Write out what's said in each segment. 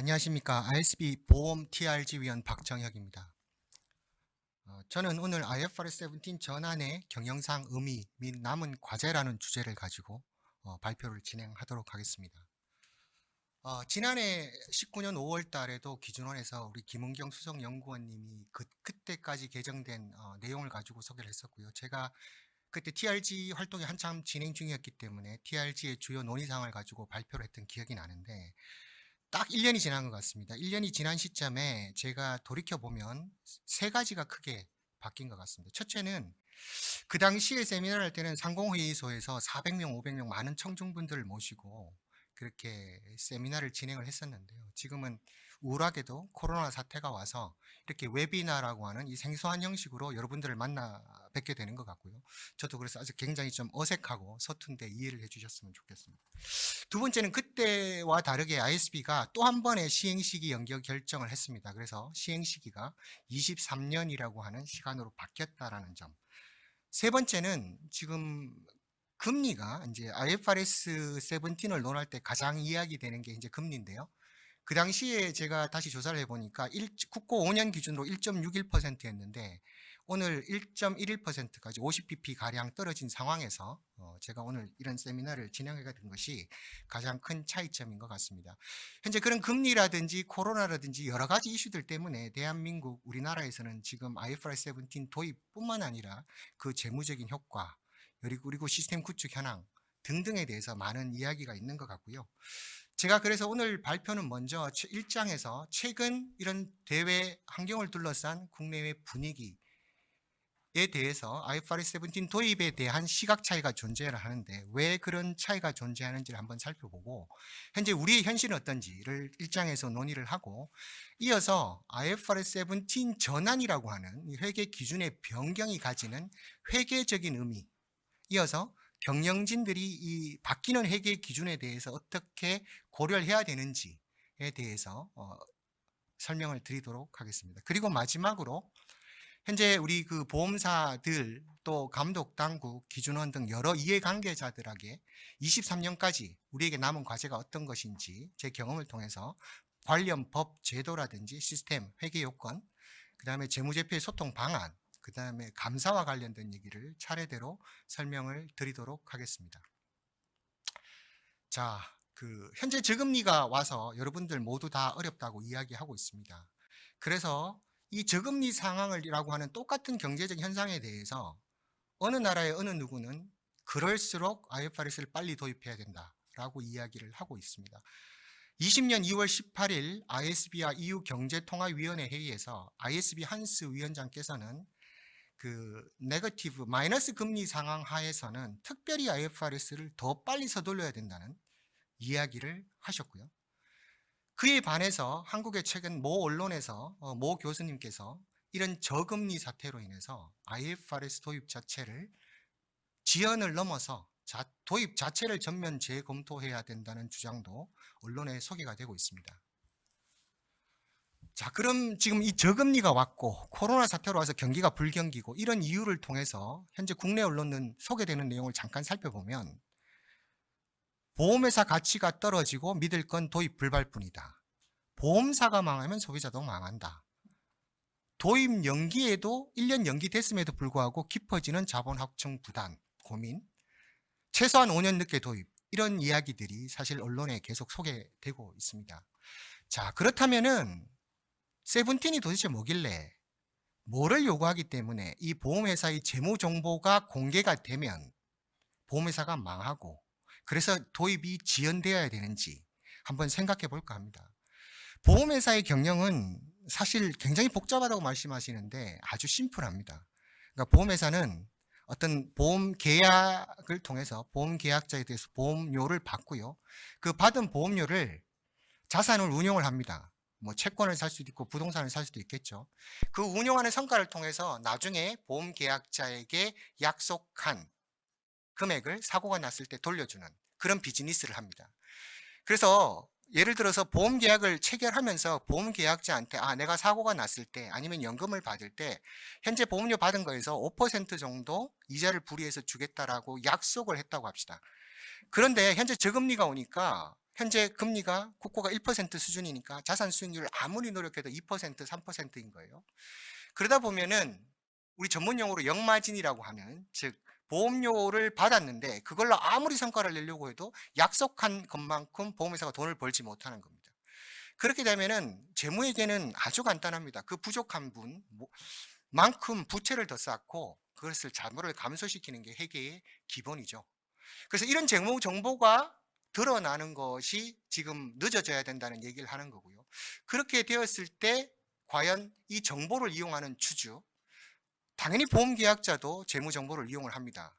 안녕하십니까. ISB 보험 TRG 위원 박정혁입니다. 저는 오늘 IFRS 17 전환의 경영상 의미 및 남은 과제라는 주제를 가지고 발표를 진행하도록 하겠습니다. 지난해 19년 5월 달에도 기준원에서 우리 김은경 수석연구원님이 그때까지 개정된 내용을 가지고 소개를 했었고요. 제가 그때 TRG 활동이 한참 진행 중이었기 때문에 TRG의 주요 논의사항을 가지고 발표를 했던 기억이 나는데 딱 1년이 지난 것 같습니다. 1년이 지난 시점에 제가 돌이켜보면 세 가지가 크게 바뀐 것 같습니다. 첫째는 그 당시에 세미나를 할 때는 상공회의소에서 400명, 500명 많은 청중분들을 모시고 그렇게 세미나를 진행을 했었는데요. 지금은 우울하게도 코로나 사태가 와서 이렇게 웨비나라고 하는 이 생소한 형식으로 여러분들을 만나 뵙게 되는 것 같고요. 저도 그래서 아주 굉장히 좀 어색하고 서툰데 이해를 해주셨으면 좋겠습니다. 두 번째는 그때와 다르게 ISB가 또 한 번의 시행시기 연기 결정을 했습니다. 그래서 시행시기가 23년이라고 하는 시간으로 바뀌었다라는 점. 세 번째는 지금 금리가 이제 IFRS 17을 논할 때 가장 이야기되는 게 이제 금리인데요. 그 당시에 제가 다시 조사를 해보니까 국고 5년 기준으로 1.61%였는데 오늘 1.11%까지 50bp 가량 떨어진 상황에서 제가 오늘 이런 세미나를 진행하게 된 것이 가장 큰 차이점인 것 같습니다. 현재 그런 금리라든지 코로나라든지 여러 가지 이슈들 때문에 대한민국 우리나라에서는 지금 IFRS 17 도입뿐만 아니라 그 재무적인 효과 그리고 시스템 구축 현황 등등에 대해서 많은 이야기가 있는 것 같고요. 제가 그래서 오늘 발표는 먼저 1장에서 최근 이런 대외 환경을 둘러싼 국내외 분위기에 대해서 IFRS 17 도입에 대한 시각 차이가 존재를 하는데 왜 그런 차이가 존재하는지를 한번 살펴보고 현재 우리의 현실은 어떤지를 1장에서 논의를 하고 이어서 IFRS 17 전환이라고 하는 이 회계 기준의 변경이 가지는 회계적인 의미 이어서 경영진들이 이 바뀌는 회계 기준에 대해서 어떻게 고려를 해야 되는지에 대해서 설명을 드리도록 하겠습니다. 그리고 마지막으로 현재 우리 그 보험사들 또 감독당국, 기준원 등 여러 이해관계자들에게 23년까지 우리에게 남은 과제가 어떤 것인지 제 경험을 통해서 관련 법 제도라든지 시스템, 회계 요건, 그 다음에 재무제표의 소통 방안, 그 다음에 감사와 관련된 얘기를 차례대로 설명을 드리도록 하겠습니다. 자, 현재 저금리가 와서 여러분들 모두 다 어렵다고 이야기하고 있습니다. 그래서 이 저금리 상황이라고 하는 똑같은 경제적 현상에 대해서 어느 나라의 어느 누구는 그럴수록 IFRS를 빨리 도입해야 된다라고 이야기를 하고 있습니다. 20년 2월 18일 ISB와 EU 경제통화위원회 회의에서 ISB 한스 위원장께서는 네거티브 마이너스 금리 상황 하에서는 특별히 IFRS를 더 빨리 서둘러야 된다는 이야기를 하셨고요. 그에 반해서 한국의 최근 모 언론에서 모 교수님께서 이런 저금리 사태로 인해서 IFRS 도입 자체를 지연을 넘어서 도입 자체를 전면 재검토해야 된다는 주장도 언론에 소개가 되고 있습니다. 자, 그럼 지금 이 저금리가 왔고 코로나 사태로 와서 경기가 불경기고 이런 이유를 통해서 현재 국내 언론은 소개되는 내용을 잠깐 살펴보면 보험회사 가치가 떨어지고 믿을 건 도입 불발뿐이다. 보험사가 망하면 소비자도 망한다. 도입 연기에도 1년 연기됐음에도 불구하고 깊어지는 자본 확충 부담, 고민, 최소한 5년 늦게 도입 이런 이야기들이 사실 언론에 계속 소개되고 있습니다. 자, 그렇다면은 세븐틴이 도대체 뭐길래 뭐를 요구하기 때문에 이 보험회사의 재무 정보가 공개가 되면 보험회사가 망하고 그래서 도입이 지연되어야 되는지 한번 생각해 볼까 합니다. 보험회사의 경영은 사실 굉장히 복잡하다고 말씀하시는데 아주 심플합니다. 그러니까 보험회사는 어떤 보험 계약을 통해서 보험 계약자에 대해서 보험료를 받고요. 그 받은 보험료를 자산을 운용을 합니다. 뭐 채권을 살 수도 있고 부동산을 살 수도 있겠죠. 그 운용하는 성과를 통해서 나중에 보험 계약자에게 약속한 금액을 사고가 났을 때 돌려주는 그런 비즈니스를 합니다. 그래서 예를 들어서 보험 계약을 체결하면서 보험 계약자한테 내가 사고가 났을 때 아니면 연금을 받을 때 현재 보험료 받은 거에서 5% 정도 이자를 불이해서 주겠다라고 약속을 했다고 합시다. 그런데 현재 저금리가 오니까 현재 금리가 국고가 1% 수준이니까 자산 수익률을 아무리 노력해도 2%, 3%인 거예요. 그러다 보면은 우리 전문 용어로 역마진이라고 하는, 즉 보험료를 받았는데 그걸로 아무리 성과를 내려고 해도 약속한 것만큼 보험회사가 돈을 벌지 못하는 겁니다. 그렇게 되면은 재무회계는 아주 간단합니다. 그 부족한 분만큼 부채를 더 쌓고 그것을 자본을 감소시키는 게 회계의 기본이죠. 그래서 이런 재무 정보가 드러나는 것이 지금 늦어져야 된다는 얘기를 하는 거고요. 그렇게 되었을 때 과연 이 정보를 이용하는 주주, 당연히 보험계약자도 재무 정보를 이용을 합니다.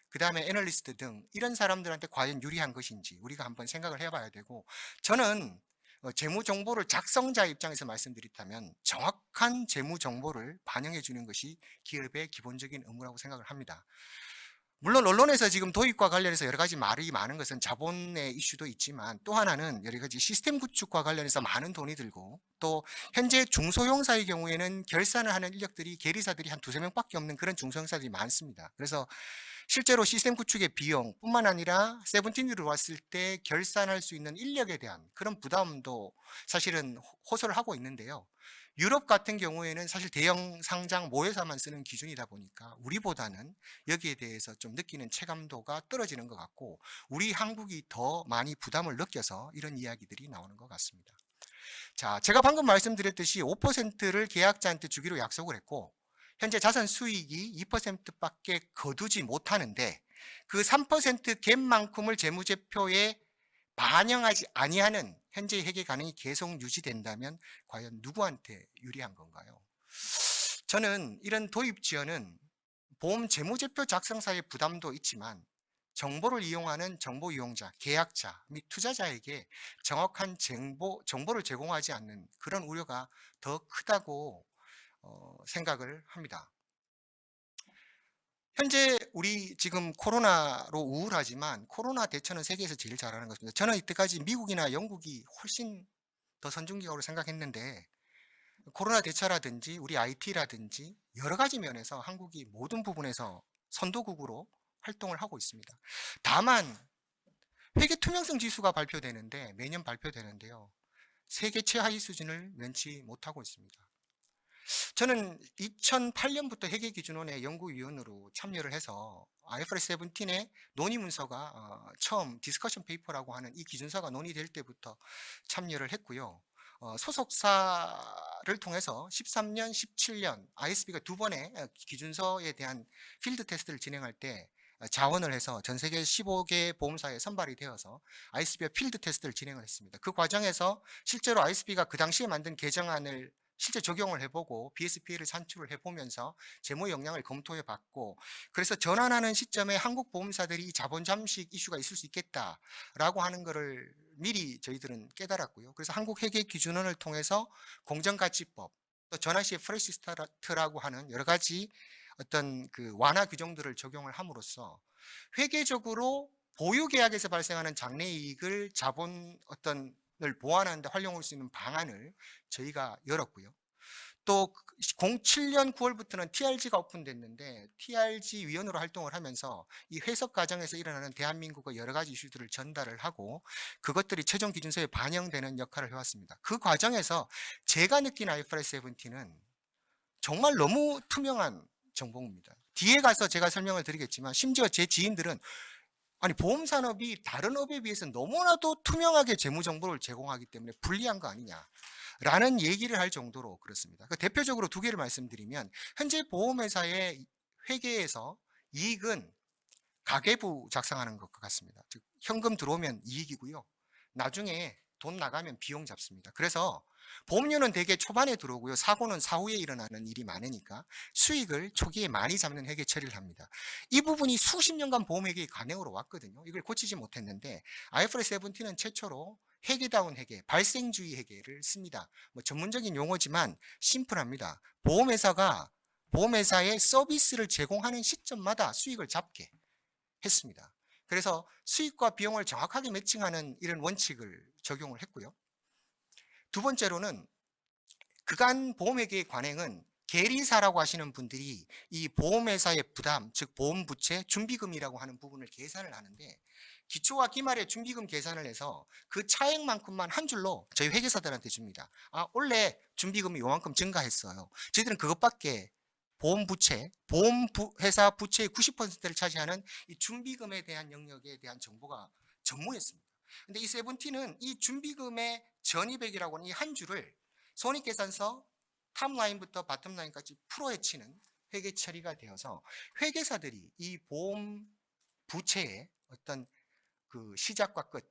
그 다음에 애널리스트 등 이런 사람들한테 과연 유리한 것인지 우리가 한번 생각을 해봐야 되고, 저는 재무 정보를 작성자 입장에서 말씀드리자면 정확한 재무 정보를 반영해 주는 것이 기업의 기본적인 의무라고 생각을 합니다. 물론 언론에서 지금 도입과 관련해서 여러 가지 말이 많은 것은 자본의 이슈도 있지만, 또 하나는 여러 가지 시스템 구축과 관련해서 많은 돈이 들고, 또 현재 중소형사의 경우에는 결산을 하는 인력들이 계리사들이 한 두세 명밖에 없는 그런 중소형사들이 많습니다. 그래서 실제로 시스템 구축의 비용뿐만 아니라 세븐틴으로 왔을 때 결산할 수 있는 인력에 대한 그런 부담도 사실은 호소를 하고 있는데요. 유럽 같은 경우에는 사실 대형 상장 모회사만 쓰는 기준이다 보니까 우리보다는 여기에 대해서 좀 느끼는 체감도가 떨어지는 것 같고, 우리 한국이 더 많이 부담을 느껴서 이런 이야기들이 나오는 것 같습니다. 자, 제가 방금 말씀드렸듯이 5%를 계약자한테 주기로 약속을 했고, 현재 자산 수익이 2%밖에 거두지 못하는데 그 3% 갭만큼을 재무제표에 반영하지 아니하는 현재 회계 가능이 계속 유지된다면 과연 누구한테 유리한 건가요? 저는 이런 도입 지연은 보험 재무제표 작성사의 부담도 있지만 정보를 이용하는 정보 이용자, 계약자 및 투자자에게 정확한 정보를 제공하지 않는 그런 우려가 더 크다고 생각을 합니다. 현재 우리 지금 코로나로 우울하지만 코로나 대처는 세계에서 제일 잘하는 것입니다. 저는 이때까지 미국이나 영국이 훨씬 더 선진국으로 생각했는데, 코로나 대처라든지 우리 IT라든지 여러 가지 면에서 한국이 모든 부분에서 선도국으로 활동을 하고 있습니다. 다만 회계 투명성 지수가 발표되는데, 매년 발표되는데요, 세계 최하위 수준을 면치 못하고 있습니다. 저는 2008년부터 회계기준원의 연구위원으로 참여를 해서 IFRS 17의 논의 문서가 처음 디스커션 페이퍼라고 하는 이 기준서가 논의될 때부터 참여를 했고요. 소속사를 통해서 13년, 17년 ISB가 두 번의 기준서에 대한 필드 테스트를 진행할 때 자원을 해서 전 세계 15개 보험사에 선발이 되어서 ISB와 필드 테스트를 진행을 했습니다. 그 과정에서 실제로 ISB가 그 당시에 만든 개정안을 실제 적용을 해보고 BSP를 산출을 해보면서 재무 역량을 검토해 봤고, 그래서 전환하는 시점에 한국 보험사들이 자본 잠식 이슈가 있을 수 있겠다라고 하는 것을 미리 저희들은 깨달았고요. 그래서 한국회계기준원을 통해서 공정가치법, 또 전환 시의 프레시 스타트라고 하는 여러 가지 어떤 그 완화 규정들을 적용을 함으로써 회계적으로 보유 계약에서 발생하는 장래이익을 자본 을 보완하는 데 활용할 수 있는 방안을 저희가 열었고요. 또 07년 9월부터는 TRG가 오픈됐는데, TRG 위원으로 활동을 하면서 이 해석 과정에서 일어나는 대한민국의 여러 가지 이슈들을 전달을 하고 그것들이 최종 기준서에 반영되는 역할을 해왔습니다. 그 과정에서 제가 느낀 IFRS 17은 정말 너무 투명한 정보입니다. 뒤에 가서 제가 설명을 드리겠지만, 심지어 제 지인들은 아니 보험산업이 다른 업에 비해서 너무나도 투명하게 재무정보를 제공하기 때문에 불리한 거 아니냐라는 얘기를 할 정도로 그렇습니다. 대표적으로 두 개를 말씀드리면, 현재 보험회사의 회계에서 이익은 가계부 작성하는 것 같습니다. 즉 현금 들어오면 이익이고요, 나중에 돈 나가면 비용 잡습니다. 그래서 보험료는 대개 초반에 들어오고요, 사고는 사후에 일어나는 일이 많으니까 수익을 초기에 많이 잡는 회계 처리를 합니다. 이 부분이 수십 년간 보험회계의 관행으로 왔거든요. 이걸 고치지 못했는데 IFRS 17은 최초로 회계다운 회계, 발생주의 회계를 씁니다. 뭐 전문적인 용어지만 심플합니다. 보험회사의 서비스를 제공하는 시점마다 수익을 잡게 했습니다. 그래서 수익과 비용을 정확하게 매칭하는 이런 원칙을 적용을 했고요. 두 번째로는 그간 보험회계의 관행은 계리사라고 하시는 분들이 이 보험회사의 부담, 즉 보험부채 준비금이라고 하는 부분을 계산을 하는데, 기초와 기말의 준비금 계산을 해서 그 차액만큼만 한 줄로 저희 회계사들한테 줍니다. 아, 원래 준비금이 요만큼 증가했어요. 저희들은 그것밖에 보험회사 부채의 90%를 차지하는 이 준비금에 대한 영역에 대한 정보가 전무했습니다. 근데 이 세븐틴은 이 준비금의 전입액이라고 하는 이 한 줄을 손익계산서 탑라인부터 바텀라인까지 풀어헤치는 회계 처리가 되어서 회계사들이 이 보험 부채의 어떤 그 시작과 끝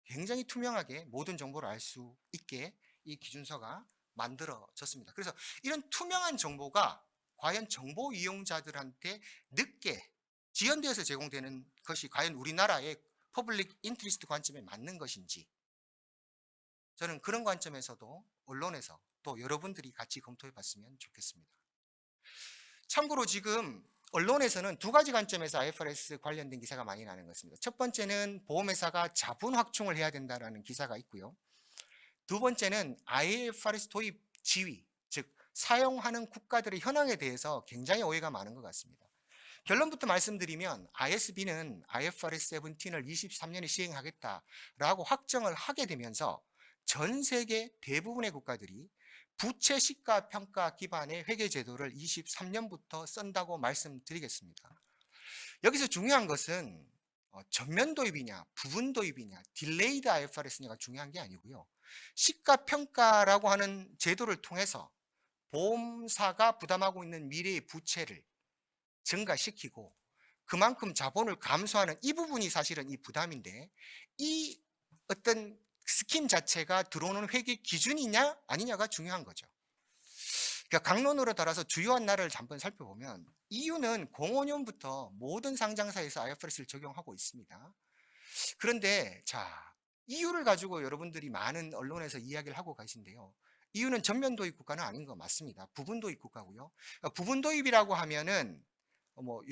굉장히 투명하게 모든 정보를 알 수 있게 이 기준서가 만들어졌습니다. 그래서 이런 투명한 정보가 과연 정보 이용자들한테 늦게 지연되어서 제공되는 것이 과연 우리나라의 퍼블릭 인트리스트 관점에 맞는 것인지, 저는 그런 관점에서도 언론에서 또 여러분들이 같이 검토해 봤으면 좋겠습니다. 참고로 지금 언론에서는 두 가지 관점에서 IFRS 관련된 기사가 많이 나는 것입니다. 첫 번째는 보험회사가 자본 확충을 해야 된다는 기사가 있고요. 두 번째는 IFRS 도입 지위, 즉 사용하는 국가들의 현황에 대해서 굉장히 오해가 많은 것 같습니다. 결론부터 말씀드리면 ISB는 IFRS 17을 23년에 시행하겠다라고 확정을 하게 되면서 전 세계 대부분의 국가들이 부채 시가 평가 기반의 회계 제도를 23년부터 쓴다고 말씀드리겠습니다. 여기서 중요한 것은 전면 도입이냐, 부분 도입이냐, 딜레이드 IFRS냐가 중요한 게 아니고요. 시가 평가라고 하는 제도를 통해서 보험사가 부담하고 있는 미래의 부채를 증가시키고 그만큼 자본을 감소하는 이 부분이 사실은 이 부담인데, 이 어떤 스킴 자체가 들어오는 회계 기준이냐 아니냐가 중요한 거죠. 그러니까 강론으로 따라서 주요한 날을 한번 살펴보면 EU는 05년부터 모든 상장사에서 IFRS를 적용하고 있습니다. 그런데 자, EU를 가지고 여러분들이 많은 언론에서 이야기를 하고 계신데요. EU는 전면 도입 국가는 아닌 거 맞습니다. 부분 도입 국가고요. 그러니까 부분 도입이라고 하면은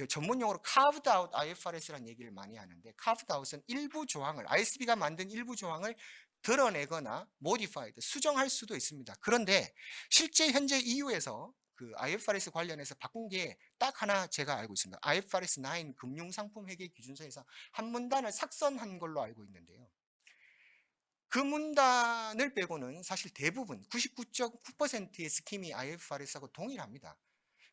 전문 용어로 carved out IFRS라는 얘기를 많이 하는데, carved out은 일부 조항을, ISB가 만든 일부 조항을 드러내거나 modified, 수정할 수도 있습니다. 그런데 실제 현재 EU에서 그 IFRS 관련해서 바꾼 게 딱 하나 제가 알고 있습니다. IFRS 9 금융상품회계 기준서에서 한 문단을 삭선한 걸로 알고 있는데요. 그 문단을 빼고는 사실 대부분 99.9%의 스킴이 IFRS하고 동일합니다.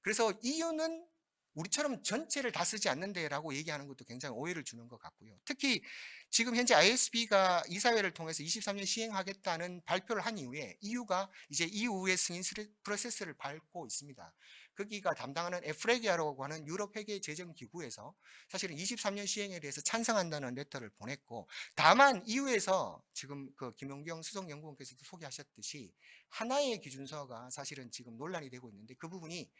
그래서 EU는 우리처럼 전체를 다 쓰지 않는데라고 얘기하는 것도 굉장히 오해를 주는 것 같고요. 특히 지금 현재 ISB가 이사회를 통해서 23년 시행하겠다는 발표를 한 이후에 EU가 이제 이후의 승인 프로세스를 밟고 있습니다. 거기가 담당하는 에프레기아라고 하는 유럽 회계 재정 기구에서 사실은 23년 시행에 대해서 찬성한다는 레터를 보냈고, 다만 EU에서 지금 그 김용경 수석연구원께서도 소개하셨듯이 하나의 기준서가 사실은 지금 논란이 되고 있는데, 그 부분이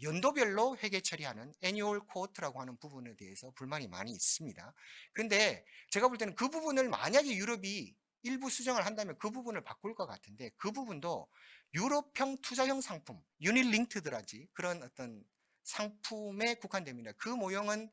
연도별로 회계 처리하는 애뉴얼 코어트라고 하는 부분에 대해서 불만이 많이 있습니다. 그런데 제가 볼 때는 그 부분을 만약에 유럽이 일부 수정을 한다면 그 부분을 바꿀 것 같은데, 그 부분도 유럽형 투자형 상품, 유닛링크드라지 그런 어떤 상품에 국한됩니다. 그 모형은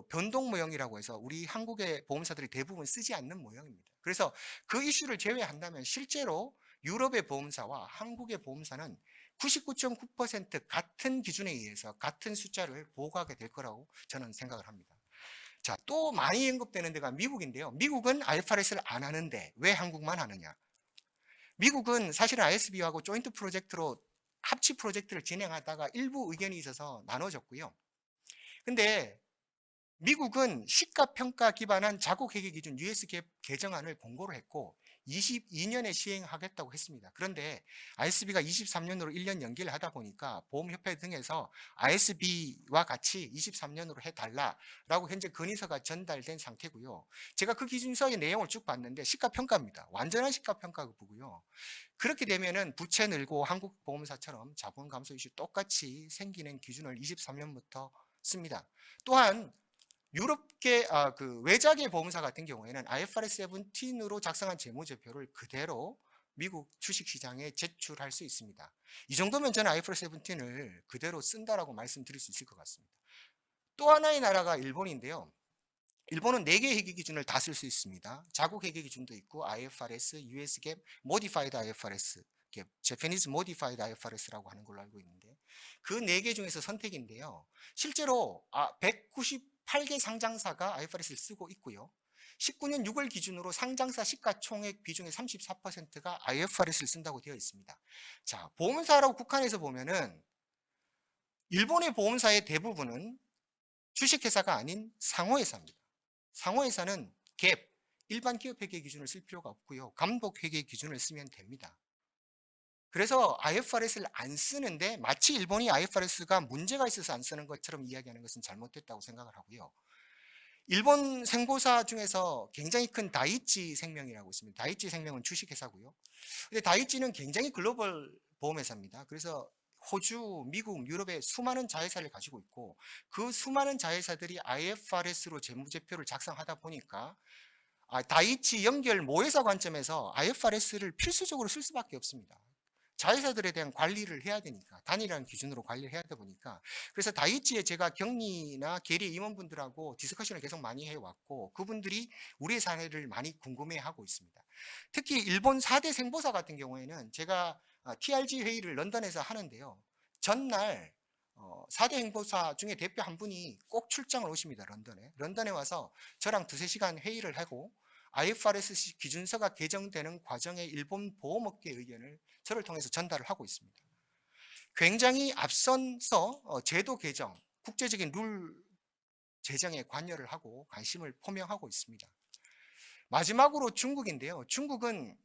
변동 모형이라고 해서 우리 한국의 보험사들이 대부분 쓰지 않는 모형입니다. 그래서 그 이슈를 제외한다면 실제로 유럽의 보험사와 한국의 보험사는 99.9% 같은 기준에 의해서 같은 숫자를 보고하게 될 거라고 저는 생각을 합니다. 자, 또 많이 언급되는 데가 미국인데요. 미국은 IFRS를 안 하는데 왜 한국만 하느냐? 미국은 사실은 ISB하고 조인트 프로젝트로 합치 프로젝트를 진행하다가 일부 의견이 있어서 나눠졌고요. 근데 미국은 시가평가 기반한 자국회계 기준 US GAAP 개정안을 공고를 했고 22년에 시행하겠다고 했습니다. 그런데 ISB가 23년으로 1년 연기를 하다 보니까 보험협회 등에서 ISB와 같이 23년으로 해달라라고 현재 건의서가 전달된 상태고요. 제가 그 기준서의 내용을 쭉 봤는데 시가평가입니다. 완전한 시가평가가 보고요. 그렇게 되면은 부채 늘고 한국 보험사처럼 자본 감소 이슈 똑같이 생기는 기준을 23년부터 씁니다. 또한 유럽계 그 외자계 보험사 같은 경우에는 IFRS 17으로 작성한 재무제표를 그대로 미국 주식시장에 제출할 수 있습니다. 이 정도면 저는 IFRS 17을 그대로 쓴다라고 말씀드릴 수 있을 것 같습니다. 또 하나의 나라가 일본인데요. 일본은 4개의 회계 기준을 다 쓸 수 있습니다. 자국 회계 기준도 있고 IFRS, US GAAP, Modified IFRS, Japanese Modified IFRS라고 하는 걸로 알고 있는데 그 4개 중에서 선택인데요. 실제로 198 18개 상장사가 IFRS를 쓰고 있고요. 19년 6월 기준으로 상장사 시가총액 비중의 34%가 IFRS를 쓴다고 되어 있습니다. 자, 보험사라고 국한해서 보면은 일본의 보험사의 대부분은 주식회사가 아닌 상호회사입니다. 상호회사는 갭, 일반 기업회계 기준을 쓸 필요가 없고요. 감독회계 기준을 쓰면 됩니다. 그래서 IFRS를 안 쓰는데 마치 일본이 IFRS가 문제가 있어서 안 쓰는 것처럼 이야기하는 것은 잘못됐다고 생각을 하고요. 일본 생보사 중에서 굉장히 큰 다이치 생명이라고 있습니다. 다이치 생명은 주식회사고요. 근데 다이치는 굉장히 글로벌 보험회사입니다. 그래서 호주, 미국, 유럽에 수많은 자회사를 가지고 있고 그 수많은 자회사들이 IFRS로 재무제표를 작성하다 보니까 다이치 연결 모회사 관점에서 IFRS를 필수적으로 쓸 수밖에 없습니다. 자회사들에 대한 관리를 해야 되니까 단일한 기준으로 관리를 해야 되다 보니까 그래서 다이치에 제가 경리나 계리 임원분들하고 디스커션을 계속 많이 해왔고 그분들이 우리의 사례를 많이 궁금해하고 있습니다. 특히 일본 4대 생보사 같은 경우에는 제가 TRG 회의를 런던에서 하는데요. 전날 4대 행보사 중에 대표 한 분이 꼭 출장을 오십니다. 런던에 와서 저랑 2~3시간 회의를 하고 IFRS 기준서가 개정되는 과정의 일본 보험업계 의견을 저를 통해서 전달을 하고 있습니다. 굉장히 앞선서 제도 개정, 국제적인 룰 제정에 관여를 하고 관심을 표명하고 있습니다. 마지막으로 중국인데요. 중국은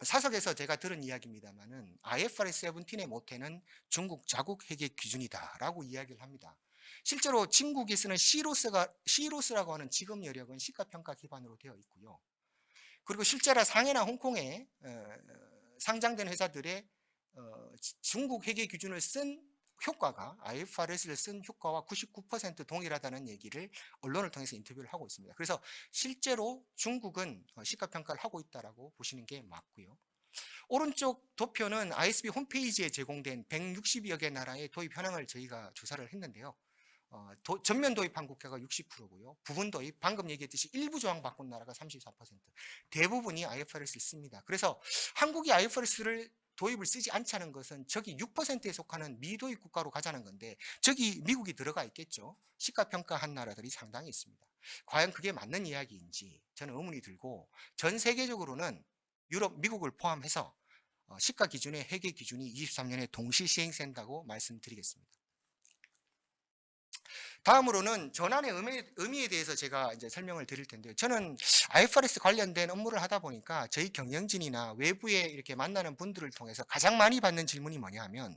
사석에서 제가 들은 이야기입니다만은 IFRS 17의 모태는 중국 자국 회계 기준이다라고 이야기를 합니다. 실제로 중국이 쓰는 C로스라고 하는 지급 여력은 시가평가 기반으로 되어 있고요. 그리고 실제로 상해나 홍콩에 상장된 회사들의 중국 회계 기준을 쓴 효과가 IFRS를 쓴 효과와 99% 동일하다는 얘기를 언론을 통해서 인터뷰를 하고 있습니다. 그래서 실제로 중국은 시가평가를 하고 있다고 보시는 게 맞고요. 오른쪽 도표는 ISB 홈페이지에 제공된 160여 개 나라의 도입 현황을 저희가 조사를 했는데요. 전면 도입한 국가가 60%고요. 부분 도입, 방금 얘기했듯이 일부 조항 바꾼 나라가 34%, 대부분이 IFRS를 씁니다. 그래서 한국이 IFRS를 도입을 쓰지 않자는 것은 저기 6%에 속하는 미도입 국가로 가자는 건데 저기 미국이 들어가 있겠죠. 시가평가한 나라들이 상당히 있습니다. 과연 그게 맞는 이야기인지 저는 의문이 들고 전 세계적으로는 유럽, 미국을 포함해서 시가 기준의 회계 기준이 23년에 동시 시행된다고 말씀드리겠습니다. 다음으로는 전환의 의미에 대해서 제가 이제 설명을 드릴 텐데요. 저는 IFRS 관련된 업무를 하다 보니까 저희 경영진이나 외부에 이렇게 만나는 분들을 통해서 가장 많이 받는 질문이 뭐냐 하면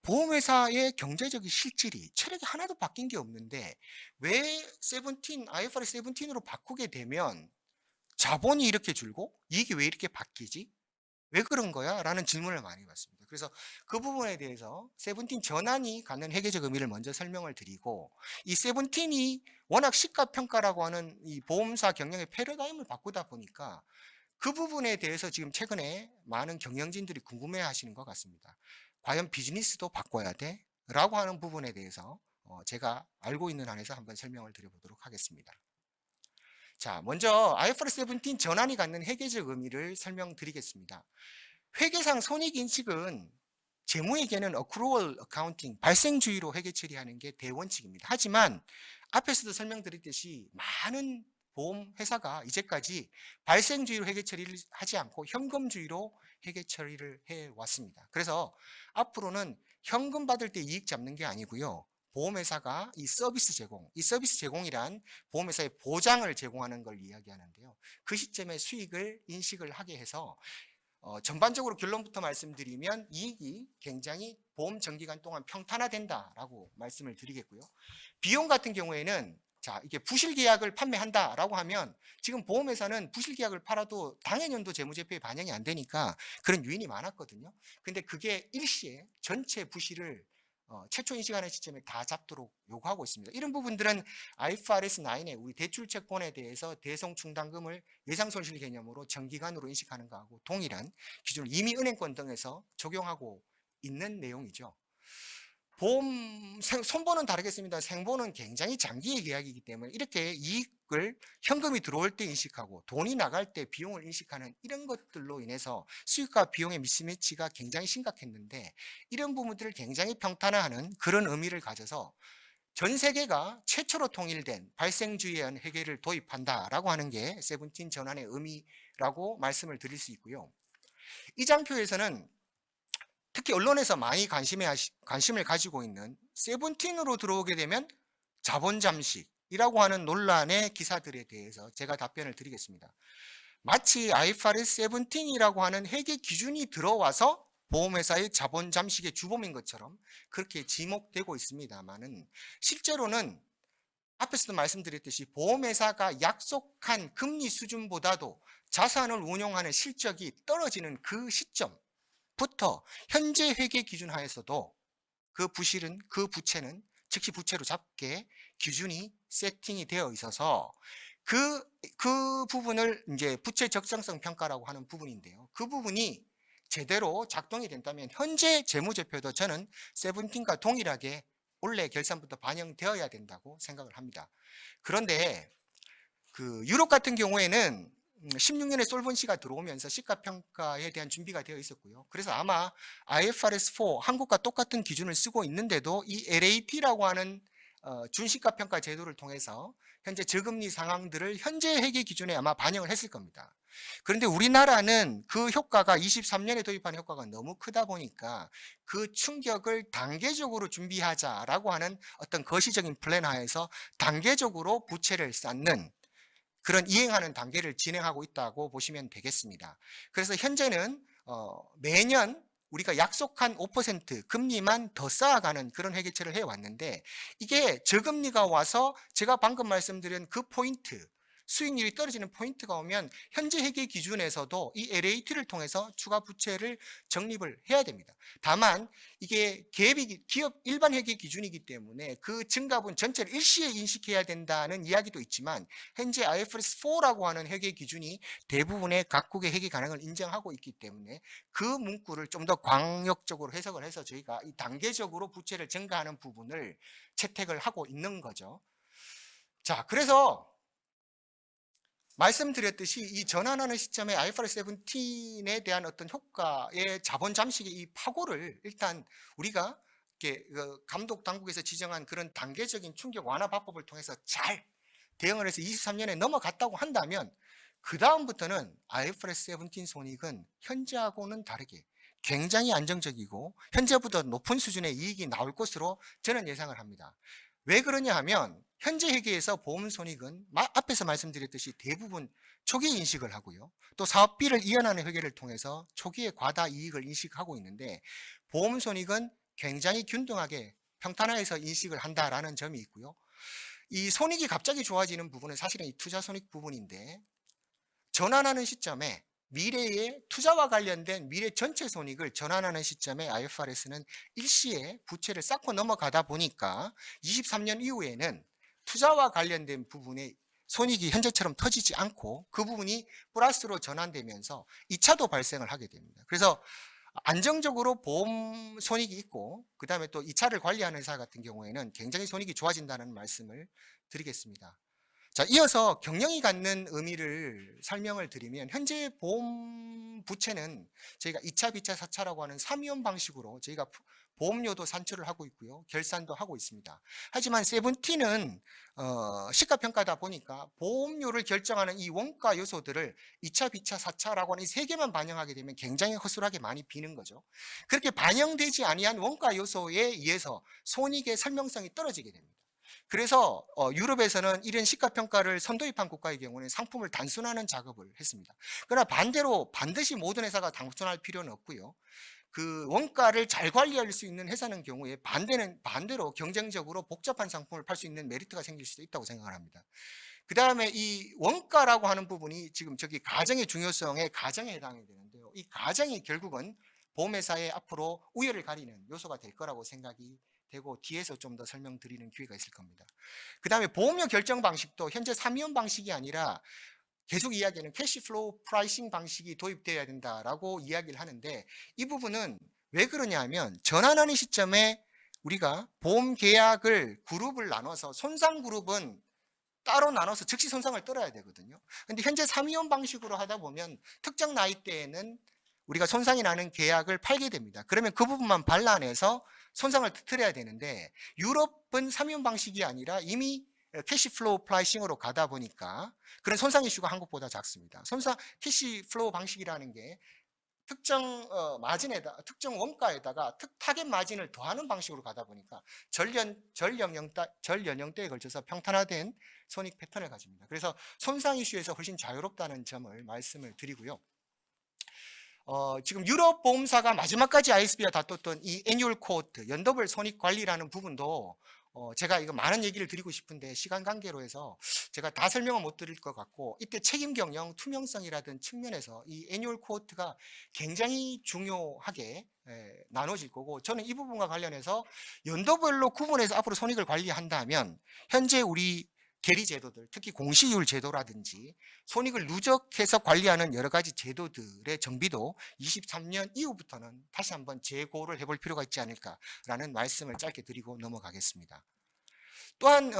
보험회사의 경제적인 실질이 체력이 하나도 바뀐 게 없는데 왜 IFRS 17으로 바꾸게 되면 자본이 이렇게 줄고 이익이 왜 이렇게 바뀌지? 왜 그런 거야? 라는 질문을 많이 받습니다. 그래서 그 부분에 대해서 세븐틴 전환이 갖는 회계적 의미를 먼저 설명을 드리고 이 세븐틴이 워낙 시가평가라고 하는 이 보험사 경영의 패러다임을 바꾸다 보니까 그 부분에 대해서 지금 최근에 많은 경영진들이 궁금해 하시는 것 같습니다. 과연 비즈니스도 바꿔야 돼? 라고 하는 부분에 대해서 제가 알고 있는 한에서 한번 설명을 드려보도록 하겠습니다. 자, 먼저 IFRS 17 전환이 갖는 회계적 의미를 설명드리겠습니다. 회계상 손익인식은 재무회계는 accrual accounting, 발생주의로 회계 처리하는 게 대원칙입니다. 하지만 앞에서도 설명드렸듯이 많은 보험회사가 이제까지 발생주의로 회계 처리를 하지 않고 현금주의로 회계 처리를 해왔습니다. 그래서 앞으로는 현금 받을 때 이익 잡는 게 아니고요. 보험회사가 이 서비스 제공이란 보험회사의 보장을 제공하는 걸 이야기하는데요. 그 시점에 수익을 인식을 하게 해서 전반적으로 결론부터 말씀드리면 이익이 굉장히 보험 정기간 동안 평탄화된다라고 말씀을 드리겠고요. 비용 같은 경우에는 자, 이게 부실계약을 판매한다라고 하면 지금 보험회사는 부실계약을 팔아도 당해년도 재무제표에 반영이 안 되니까 그런 유인이 많았거든요. 근데 그게 일시에 전체 부실을 최초 인식하는 시점에 다 잡도록 요구하고 있습니다. 이런 부분들은 IFRS 9의 우리 대출채권에 대해서 대성충당금을 예상손실 개념으로 정기간으로 인식하는 것하고 동일한 기준을 이미 은행권 등에서 적용하고 있는 내용이죠. 보험 손보는 다르겠습니다. 생보는 굉장히 장기의 계약이기 때문에 이렇게 이익을 현금이 들어올 때 인식하고 돈이 나갈 때 비용을 인식하는 이런 것들로 인해서 수익과 비용의 미스매치가 굉장히 심각했는데 이런 부분들을 굉장히 평탄화하는 그런 의미를 가져서 전 세계가 최초로 통일된 발생주의에 의한 회계를 도입한다라고 하는 게 세븐틴 전환의 의미라고 말씀을 드릴 수 있고요. 이 장표에서는 특히 언론에서 많이 관심을 가지고 있는 세븐틴으로 들어오게 되면 자본 잠식이라고 하는 논란의 기사들에 대해서 제가 답변을 드리겠습니다. 마치 IFRS 17이라고 하는 회계 기준이 들어와서 보험회사의 자본 잠식의 주범인 것처럼 그렇게 지목되고 있습니다만은 실제로는 앞에서도 말씀드렸듯이 보험회사가 약속한 금리 수준보다도 자산을 운용하는 실적이 떨어지는 그 시점부터 현재 회계 기준 하에서도 그 부채는 즉시 부채로 잡게 기준이 세팅이 되어 있어서 그 부분을 이제 부채 적정성 평가라고 하는 부분인데요. 그 부분이 제대로 작동이 된다면 현재 재무제표도 저는 세븐틴과 동일하게 올해 결산부터 반영되어야 된다고 생각을 합니다. 그런데 그 유럽 같은 경우에는 16년에 솔번시가 들어오면서 시가평가에 대한 준비가 되어 있었고요. 그래서 아마 IFRS4 한국과 똑같은 기준을 쓰고 있는데도 이 LAT라고 하는 준시가평가 제도를 통해서 현재 저금리 상황들을 현재 회계 기준에 아마 반영을 했을 겁니다. 그런데 우리나라는 그 효과가 23년에 도입한 효과가 너무 크다 보니까 그 충격을 단계적으로 준비하자라고 하는 어떤 거시적인 플랜 하에서 단계적으로 부채를 쌓는 그런 이행하는 단계를 진행하고 있다고 보시면 되겠습니다. 그래서 현재는 매년 우리가 약속한 5% 금리만 더 쌓아가는 그런 회계처를 해왔는데 이게 저금리가 와서 제가 방금 말씀드린 그 포인트 수익률이 떨어지는 포인트가 오면 현재 회계 기준에서도 이 LAT를 통해서 추가 부채를 적립을 해야 됩니다. 다만 이게 기업 일반 회계 기준이기 때문에 그 증가분 전체를 일시에 인식해야 된다는 이야기도 있지만 현재 IFRS4라고 하는 회계 기준이 대부분의 각국의 회계 가능을 인정하고 있기 때문에 그 문구를 좀 더 광역적으로 해석을 해서 저희가 이 단계적으로 부채를 증가하는 부분을 채택을 하고 있는 거죠. 자, 그래서 말씀드렸듯이 이 전환하는 시점에 IFRS 17에 대한 어떤 효과의 자본 잠식의 이 파고를 일단 우리가 이렇게 감독 당국에서 지정한 그런 단계적인 충격 완화 방법을 통해서 잘 대응을 해서 23년에 넘어갔다고 한다면 그 다음부터는 IFRS 17 손익은 현재하고는 다르게 굉장히 안정적이고 현재보다 높은 수준의 이익이 나올 것으로 저는 예상을 합니다. 왜 그러냐 하면 현재 회계에서 보험 손익은 앞에서 말씀드렸듯이 대부분 초기 인식을 하고요. 또 사업비를 이연하는 회계를 통해서 초기의 과다 이익을 인식하고 있는데 보험 손익은 굉장히 균등하게 평탄화해서 인식을 한다라는 점이 있고요. 이 손익이 갑자기 좋아지는 부분은 사실은 이 투자 손익 부분인데 전환하는 시점에 미래의 투자와 관련된 미래 전체 손익을 전환하는 시점에 IFRS는 일시에 부채를 쌓고 넘어가다 보니까 23년 이후에는 투자와 관련된 부분에 손익이 현재처럼 터지지 않고 그 부분이 플러스로 전환되면서 2차도 발생을 하게 됩니다. 그래서 안정적으로 보험 손익이 있고 그 다음에 또 2차를 관리하는 회사 같은 경우에는 굉장히 손익이 좋아진다는 말씀을 드리겠습니다. 자, 이어서 경영이 갖는 의미를 설명을 드리면 현재 보험 부채는 저희가 2차, B차, 4차라고 하는 3위원 방식으로 저희가 보험료도 산출을 하고 있고요. 결산도 하고 있습니다. 하지만 세븐틴은 시가평가다 보니까 보험료를 결정하는 이 원가 요소들을 2차, B차, 4차라고 하는 이 3개만 반영하게 되면 굉장히 허술하게 많이 비는 거죠. 그렇게 반영되지 아니한 원가 요소에 의해서 손익의 설명성이 떨어지게 됩니다. 그래서 유럽에서는 이런 시가평가를 선도입한 국가의 경우는 상품을 단순화하는 작업을 했습니다. 그러나 반대로 반드시 모든 회사가 단순화할 필요는 없고요. 그 원가를 잘 관리할 수 있는 회사는 경우에 반대로 경쟁적으로 복잡한 상품을 팔 수 있는 메리트가 생길 수도 있다고 생각을 합니다. 그 다음에 이 원가라고 하는 부분이 지금 저기 가정의 중요성에 가정에 해당이 되는데요. 이 가정이 결국은 보험회사의 앞으로 우열을 가리는 요소가 될 거라고 생각이 되고 뒤에서 좀 더 설명드리는 기회가 있을 겁니다. 그 다음에 보험료 결정 방식도 현재 3위원 방식이 아니라 계속 이야기하는 캐시플로우 프라이싱 방식이 도입되어야 된다라고 이야기를 하는데 이 부분은 왜 그러냐 하면 전환하는 시점에 우리가 보험 계약을 그룹을 나눠서 손상 그룹은 따로 나눠서 즉시 손상을 떨어야 되거든요. 근데 현재 3위원 방식으로 하다 보면 특정 나이대에는 우리가 손상이 나는 계약을 팔게 됩니다. 그러면 그 부분만 반환해서 손상을 터뜨려야 되는데 유럽은 3연 방식이 아니라 이미 캐시플로우 프라이싱으로 가다 보니까 그런 손상 이슈가 한국보다 작습니다. 캐시플로우 방식이라는 게 특정 마진에다 특정 원가에다가 타겟 마진을 더하는 방식으로 가다 보니까 전연령대에 걸쳐서 평탄화된 손익 패턴을 가집니다. 그래서 손상 이슈에서 훨씬 자유롭다는 점을 말씀을 드리고요. 지금 유럽 보험사가 마지막까지 ISB와 다퉜던 이 애뉴얼 코트, 연도별 손익 관리라는 부분도 제가 이거 많은 얘기를 드리고 싶은데 시간 관계로 해서 제가 다 설명은 못 드릴 것 같고, 이때 책임 경영, 투명성이라든 측면에서 이 애뉴얼 코트가 굉장히 중요하게 나눠질 거고, 저는 이 부분과 관련해서 연도별로 구분해서 앞으로 손익을 관리한다면 현재 우리 계리 제도들, 특히 공시이율 제도라든지 손익을 누적해서 관리하는 여러 가지 제도들의 정비도 23년 이후부터는 다시 한번 재고를 해볼 필요가 있지 않을까라는 말씀을 짧게 드리고 넘어가겠습니다. 또한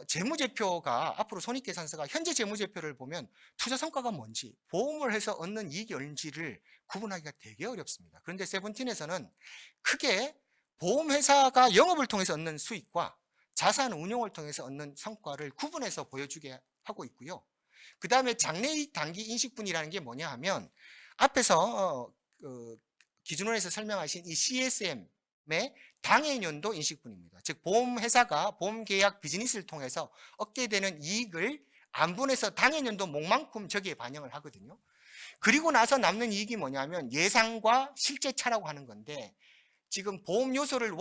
재무제표가 앞으로 손익계산서가 현재 재무제표를 보면 투자 성과가 뭔지, 보험을 해서 얻는 이익이 얼마인지를 구분하기가 되게 어렵습니다. 그런데 세븐틴에서는 크게 보험회사가 영업을 통해서 얻는 수익과 자산 운용을 통해서 얻는 성과를 구분해서 보여주게 하고 있고요. 그 다음에 장래이익 단기 인식분이라는 게 뭐냐 하면 앞에서 기준원에서 설명하신 이 CSM의 당해년도 인식분입니다. 즉 보험회사가 보험계약 비즈니스를 통해서 얻게 되는 이익을 안분해서 당해년도 목만큼 저기에 반영을 하거든요. 그리고 나서 남는 이익이 뭐냐면 예상과 실제 차라고 하는 건데, 지금 보험 요소를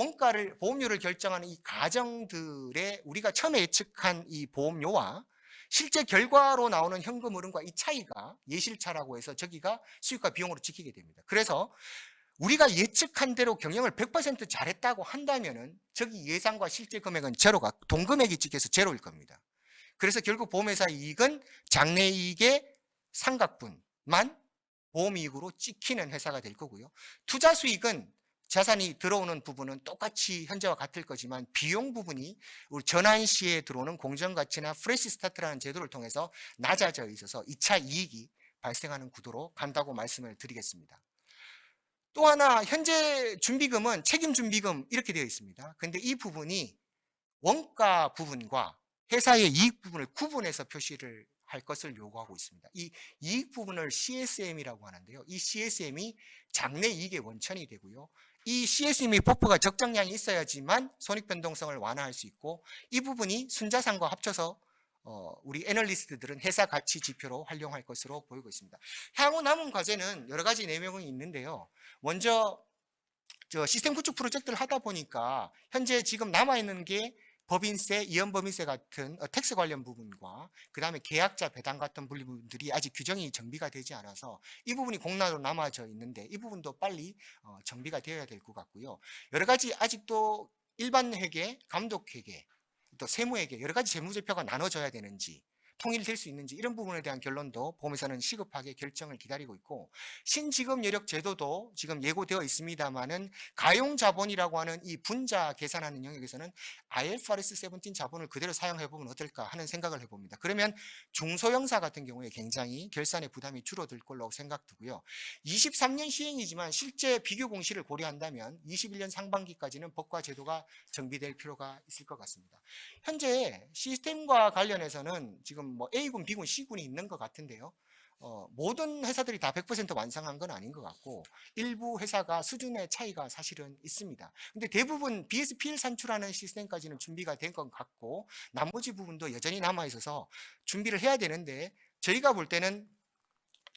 보험료를 결정하는 이 가정들의 우리가 처음에 예측한 이 보험료와 실제 결과로 나오는 현금 흐름과 이 차이가 예실차라고 해서 저기가 수익과 비용으로 찍히게 됩니다. 그래서 우리가 예측한 대로 경영을 100% 잘했다고 한다면은 저기 예상과 실제 금액은 제로가, 동금액이 찍혀서 제로일 겁니다. 그래서 결국 보험회사 이익은 장래이익의 삼각분만 보험이익으로 찍히는 회사가 될 거고요. 투자 수익은 자산이 들어오는 부분은 똑같이 현재와 같을 거지만 비용 부분이 우리 전환 시에 들어오는 공정가치나 프레시 스타트라는 제도를 통해서 낮아져 있어서 2차 이익이 발생하는 구도로 간다고 말씀을 드리겠습니다. 또 하나, 현재 준비금은 책임준비금 이렇게 되어 있습니다. 근데 이 부분이 원가 부분과 회사의 이익 부분을 구분해서 표시를 할 것을 요구하고 있습니다. 이 이익 부분을 CSM이라고 하는데요. 이 CSM이 장래이익의 원천이 되고요. 이 CSM이 버프가 적정량이 있어야지만 손익변동성을 완화할 수 있고, 이 부분이 순자산과 합쳐서 우리 애널리스트들은 회사 가치 지표로 활용할 것으로 보이고 있습니다. 향후 남은 과제는 여러 가지 내용이 있는데요. 먼저 시스템 구축 프로젝트를 하다 보니까 현재 지금 남아있는 게 법인세, 이연법인세 같은 텍스 관련 부분과 그 다음에 계약자 배당 같은 부분들이 아직 규정이 정비가 되지 않아서 이 부분이 공란으로 남아져 있는데, 이 부분도 빨리 정비가 되어야 될 것 같고요. 여러 가지 아직도 일반 회계, 감독 회계, 또 세무회계 여러 가지 재무제표가 나눠져야 되는지, 통일될 수 있는지, 이런 부분에 대한 결론도 보험회사는 시급하게 결정을 기다리고 있고, 신지급 여력 제도도 지금 예고되어 있습니다만은 가용자본이라고 하는 이 분자 계산하는 영역에서는 IFRS 17 자본을 그대로 사용해 보면 어떨까 하는 생각을 해봅니다. 그러면 중소형사 같은 경우에 굉장히 결산의 부담이 줄어들 걸로 생각되고요. 23년 시행이지만 실제 비교 공시를 고려한다면 21년 상반기까지는 법과 제도가 정비될 필요가 있을 것 같습니다. 현재 시스템과 관련해서는 지금 뭐 A군, B군, C군이 있는 것 같은데요. 모든 회사들이 다 100% 완성한 건 아닌 것 같고 일부 회사가 수준의 차이가 사실은 있습니다. 근데 대부분 BSPL 산출하는 시스템까지는 준비가 된 것 같고 나머지 부분도 여전히 남아 있어서 준비를 해야 되는데, 저희가 볼 때는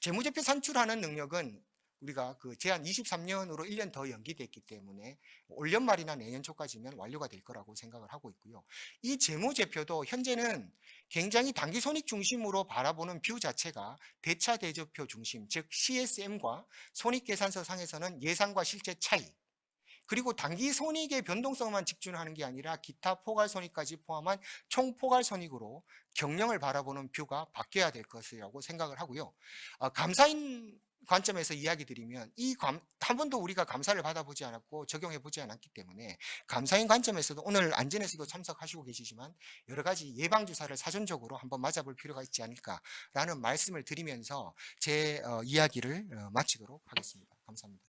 재무제표 산출하는 능력은 우리가 그 제한 23년으로 1년 더 연기됐기 때문에 올 연말이나 내년 초까지면 완료가 될 거라고 생각을 하고 있고요. 이 재무제표도 현재는 굉장히 단기 손익 중심으로 바라보는 뷰 자체가 대차 대조표 중심, 즉 CSM과 손익계산서 상에서는 예상과 실제 차이, 그리고 단기 손익의 변동성만 집중하는 게 아니라 기타 포괄손익까지 포함한 총 포괄손익으로 경영을 바라보는 뷰가 바뀌어야 될 것이라고 생각을 하고요. 감사인 관점에서 이야기 드리면 한 번도 우리가 감사를 받아보지 않았고 적용해 보지 않았기 때문에 감사인 관점에서도 오늘 안전에서도 참석하시고 계시지만 여러 가지 예방주사를 사전적으로 한번 맞아볼 필요가 있지 않을까라는 말씀을 드리면서 제 이야기를 마치도록 하겠습니다. 감사합니다.